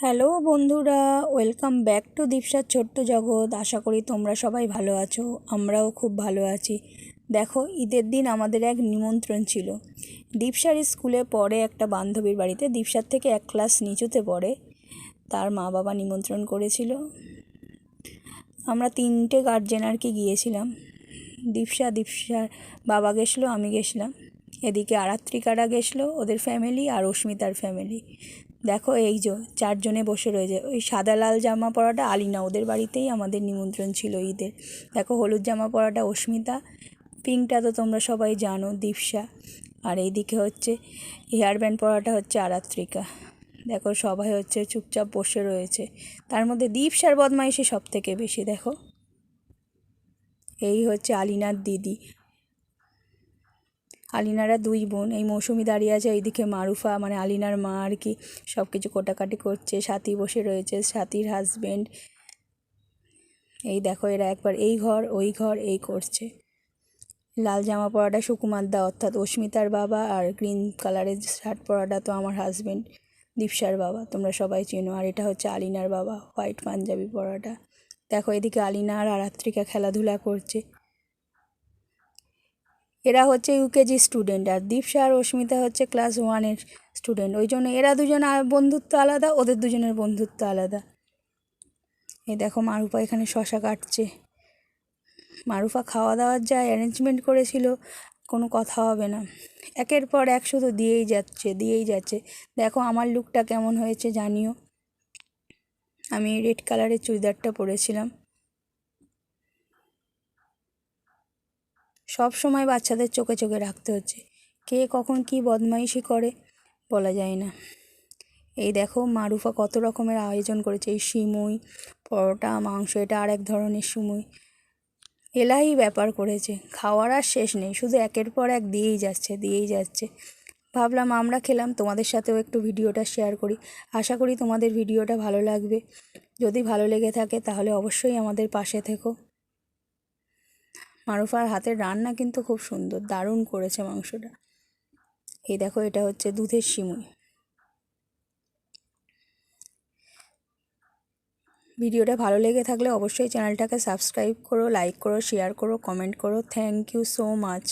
Hello বন্ধুরা, welcome back to দীপসার ছোট্ট জগৎ। আশা করি তোমরা সবাই ভালো আছো, আমরাও খুব ভালো আছি। দেখো, ঈদের দিন আমাদের এক নিমন্ত্রণ ছিল। দীপসার স্কুলে পড়ে একটা বান্ধবীর বাড়িতে, দীপসার থেকে এক ক্লাস নিচুতে পড়ে। তার মা বাবা নিমন্ত্রণ করেছিল। আমরা তিনটে গার্জেন আর কি গিয়েছিলাম। দীপসার বাবা গেছিলো, আমি গেছিলাম, এদিকে আরাত্রিকারা গেছিলো, ওদের ফ্যামিলি, আর অস্মিতার ফ্যামিলি। দেখো, এই যে চারজনে বসে রয়েছে। ওই সাদা লাল জামা পরাটা আলিনা, ওদের বাড়িতেই আমাদের নিমন্ত্রণ ছিল ঈদের। দেখো, হলুদ জামা পরাটা অস্মিতা, পিঙ্কটা তো তোমরা সবাই জানো, দীপসা। আর এইদিকে হচ্ছে হেয়ার ব্যান্ড পরাটা হচ্ছে আরাত্রিকা। দেখো, সবাই হচ্ছে চুপচাপ বসে রয়েছে। তার মধ্যে দীপসার বদমাইশি সব থেকে বেশি। দেখো, এই হচ্ছে আলিনার দিদি। আলিনারা দুই বোন। এই মৌসুমি দাঁড়িয়ে আছে, এইদিকে মারুফা মানে আলিনার মা আর কি, সব কিছু কোটাকাটি করছে। সাথী বসে রয়েছে, সাথীর হাজবেন্ড। এই দেখো, এরা একবার এই ঘর ওই ঘর এই করছে। লাল জামা পরাটা সুকুমার দা অর্থাৎ অস্মিতার বাবা, আর গ্রিন কালারের শার্ট পরাটা তো আমার হাজবেন্ড দীপসার বাবা, তোমরা সবাই চেনো। আর এটা হচ্ছে আলিনার বাবা, হোয়াইট পাঞ্জাবি পরাটা। দেখো, এদিকে আলিনা আর আরাত্রিকা খেলাধুলা করছে। এরা হচ্ছে ইউকেজি স্টুডেন্ট, আর দীপসা আর অস্মিতা হচ্ছে ক্লাস 1-এর স্টুডেন্ট। ওই জন্য এরা দুজন বন্ধুত্ব আলাদা, ওদের দুজনের বন্ধুত্ব আলাদা। এই দেখো, মারুফা এখানে শশা কাটছে। মারুফা খাওয়া দাওয়ার যা অ্যারেঞ্জমেন্ট করেছিল, কোনো কথা হবে না। একের পর এক শুধু দিয়েই যাচ্ছে। দেখো, আমার লুকটা কেমন হয়েছে জানিও। আমি রেড কালারের চুড়িদারটা পরেছিলাম। সব সময় বাচ্চাদের চোখে চোখে রাখতে হচ্ছে, কে কখন কি বদমাইশি করে বলা যায় না। এই দেখো, মারুফা কত রকমের আয়োজন করেছে। এই সিমুই, পরোটা, মাংস, এটা আর এক ধরনের সিমুই। এলাহি ব্যাপার করেছে, খাওয়ার আর শেষ নেই, শুধু একের পর এক দিয়েই যাচ্ছে। ভাবলাম আমরা খেলাম, তোমাদের সাথেও একটু ভিডিওটা শেয়ার করি। আশা করি তোমাদের ভিডিওটা ভালো লাগবে। যদি ভালো লেগে থাকে তাহলে অবশ্যই আমাদের পাশে থেকো। মারুফার হাতের রান্না কিন্তু খুব সুন্দর, দারুণ করেছে মাংসটা। এই দেখো, এটা হচ্ছে দুধের সিমুই। ভিডিওটা ভালো লেগে থাকলে অবশ্যই চ্যানেলটাকে সাবস্ক্রাইব করো, লাইক করো, শেয়ার করো, কমেন্ট করো। Thank you so much.